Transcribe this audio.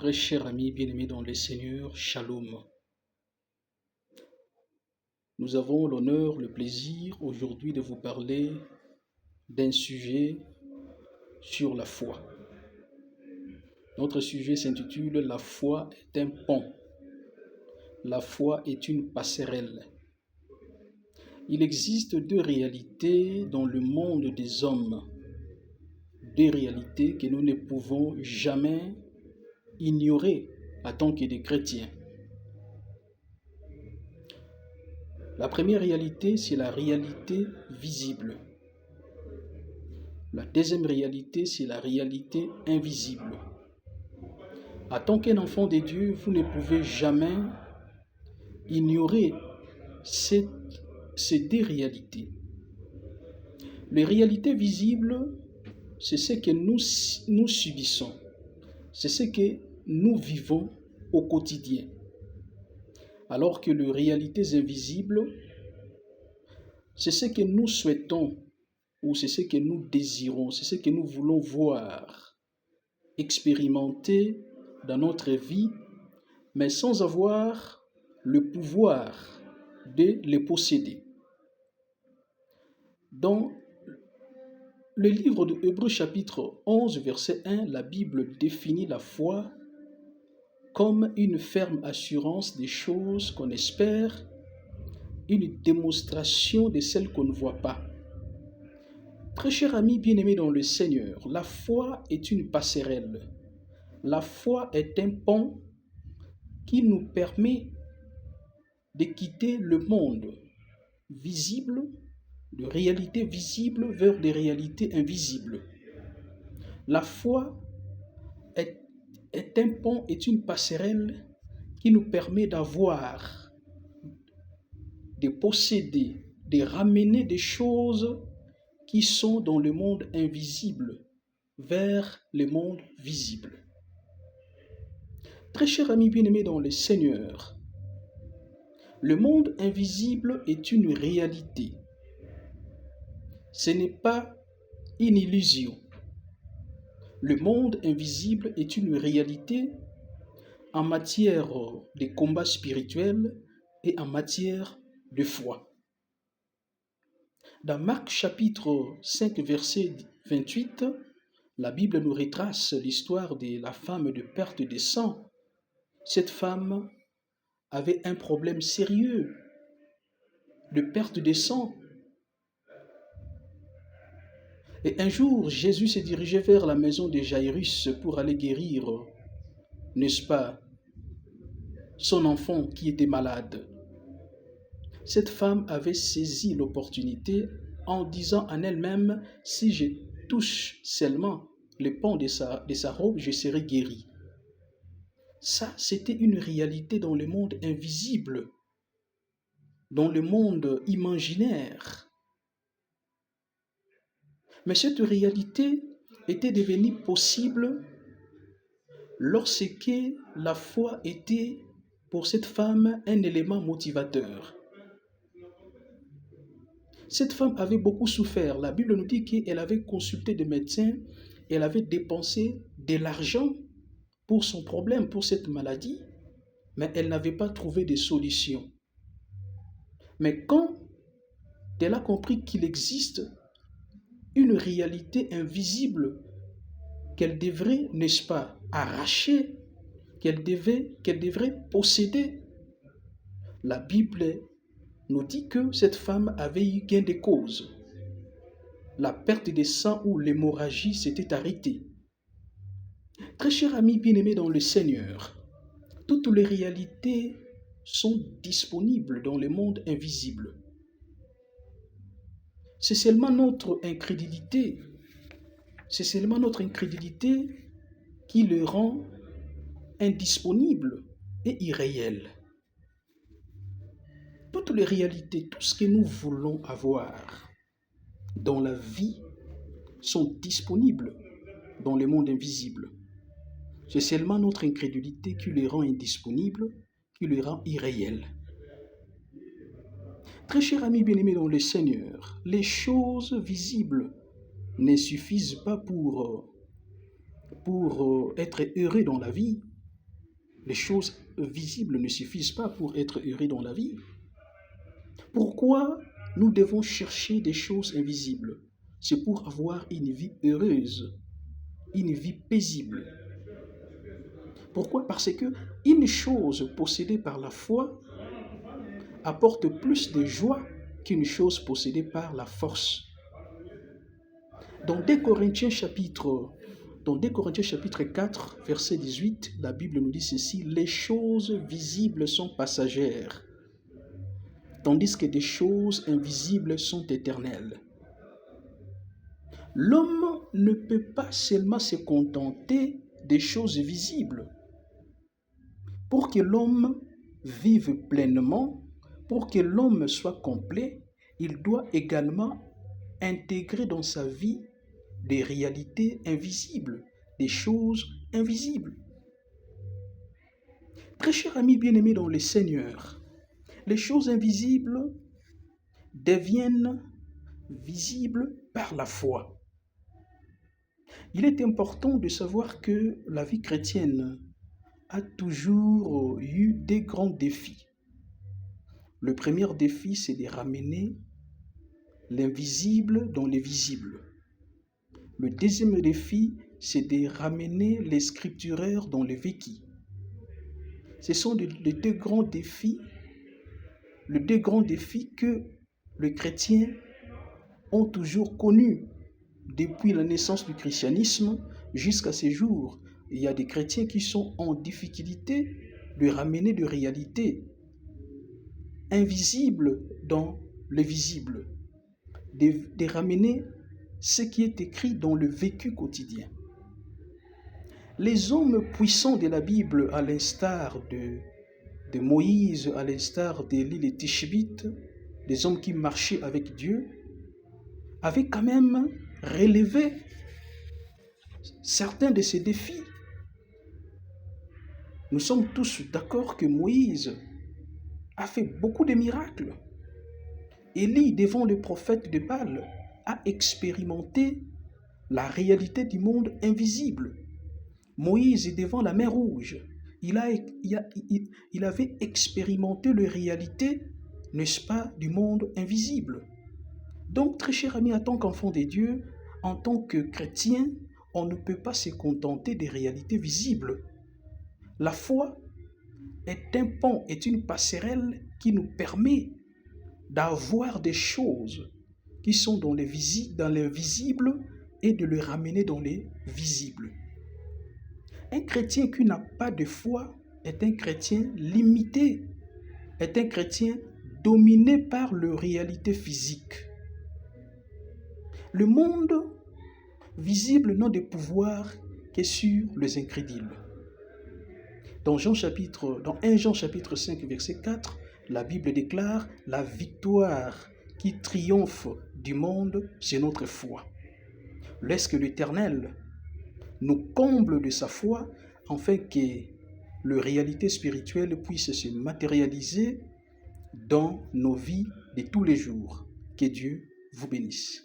Très cher ami bien-aimé dans le Seigneur, Shalom. Nous avons l'honneur, le plaisir aujourd'hui de vous parler d'un sujet sur la foi. Notre sujet s'intitule « La foi est un pont. La foi est une passerelle ». Il existe deux réalités dans le monde des hommes, deux réalités que nous ne pouvons jamais ignorer en tant que des chrétiens. La première réalité, c'est la réalité visible. La deuxième réalité, c'est la réalité invisible. En tant qu'un enfant de Dieu, vous ne pouvez jamais ignorer ces deux réalités. Les réalités visibles, c'est ce que nous subissons, c'est ce que nous vivons au quotidien. Alors que les réalités invisibles, c'est ce que nous souhaitons ou c'est ce que nous désirons, c'est ce que nous voulons voir, expérimenter dans notre vie, mais sans avoir le pouvoir de les posséder. Dans le livre de Hébreux chapitre 11, verset 1, la Bible définit la foi comme une ferme assurance des choses qu'on espère, une démonstration de celles qu'on ne voit pas. Très cher ami bien-aimé dans le Seigneur, la foi est une passerelle. La foi est un pont qui nous permet de quitter le monde visible, de réalités visibles vers des réalités invisibles. La foi est un pont, est une passerelle qui nous permet d'avoir, de posséder, de ramener des choses qui sont dans le monde invisible vers le monde visible. Très cher ami bien-aimé dans le Seigneur, le monde invisible est une réalité. Ce n'est pas une illusion. Le monde invisible est une réalité en matière de combat spirituel et en matière de foi. Dans Marc chapitre 5, verset 28, la Bible nous retrace l'histoire de la femme de perte de sang. Cette femme avait un problème sérieux de perte de sang. Et un jour, Jésus s'est dirigé vers la maison de Jairus pour aller guérir, n'est-ce pas, son enfant qui était malade. Cette femme avait saisi l'opportunité en disant en elle-même, si je touche seulement le pan de sa robe, je serai guéri. Ça, c'était une réalité dans le monde invisible, dans le monde imaginaire. Mais cette réalité était devenue possible lorsque la foi était pour cette femme un élément motivateur. Cette femme avait beaucoup souffert. La Bible nous dit qu'elle avait consulté des médecins, elle avait dépensé de l'argent pour son problème, pour cette maladie, mais elle n'avait pas trouvé de solution. Mais quand elle a compris qu'il existe une réalité invisible qu'elle devrait, n'est-ce pas, arracher, qu'elle devrait posséder, la Bible nous dit que cette femme avait eu gain de cause. La perte de sang ou l'hémorragie s'était arrêtée. Très cher ami bien-aimé dans le Seigneur, toutes les réalités sont disponibles dans le monde invisible. C'est seulement notre incrédulité qui le rend indisponible et irréel. Toutes les réalités, tout ce que nous voulons avoir dans la vie sont disponibles dans le monde invisible. C'est seulement notre incrédulité qui les rend indisponibles, qui les rend irréels. Très cher ami bien-aimé dans le Seigneur, les choses visibles ne suffisent pas pour être heureux dans la vie. Les choses visibles ne suffisent pas pour être heureux dans la vie. Pourquoi nous devons chercher des choses invisibles? C'est pour avoir une vie heureuse, une vie paisible. Pourquoi? Parce que une chose possédée par la foi apporte plus de joie qu'une chose possédée par la force. Dans 2 Corinthiens chapitre 4, verset 18, la Bible nous dit ceci: les choses visibles sont passagères, tandis que des choses invisibles sont éternelles. L'homme ne peut pas seulement se contenter des choses visibles. Pour que l'homme vive pleinement, pour que l'homme soit complet, il doit également intégrer dans sa vie des réalités invisibles, des choses invisibles. Très cher ami bien-aimé dans le Seigneur, les choses invisibles deviennent visibles par la foi. Il est important de savoir que la vie chrétienne a toujours eu des grands défis. Le premier défi, c'est de ramener l'invisible dans le visible. Le deuxième défi, c'est de ramener les scripturaires dans le vécu. Ce sont les deux grands défis que les chrétiens ont toujours connus depuis la naissance du christianisme jusqu'à ce jour. Il y a des chrétiens qui sont en difficulté de ramener des réalités invisibles dans le visible, de ramener ce qui est écrit dans le vécu quotidien. Les hommes puissants de la Bible, à l'instar de Moïse, à l'instar d'Élie et Tishbite, des hommes qui marchaient avec Dieu, avaient quand même relevé certains de ces défis. Nous sommes tous d'accord que Moïse a fait beaucoup de miracles. Élie, devant le prophète de Baal, a expérimenté la réalité du monde invisible. Moïse, devant la mer Rouge, il avait expérimenté la réalité, n'est-ce pas, du monde invisible. Donc, très cher ami, en tant qu'enfant de Dieu, en tant que chrétien, on ne peut pas se contenter des réalités visibles. La foi est un pont, est une passerelle qui nous permet d'avoir des choses qui sont dans les visibles et de les ramener dans les visibles. Un chrétien qui n'a pas de foi est un chrétien limité, est un chrétien dominé par les réalités physiques. Le monde visible n'a de pouvoir que sur les incrédules. Dans 1 Jean chapitre 5, verset 4, la Bible déclare: la victoire qui triomphe du monde, c'est notre foi. Laisse que l'Éternel nous comble de sa foi, afin que les réalités spirituelles puissent se matérialiser dans nos vies de tous les jours. Que Dieu vous bénisse.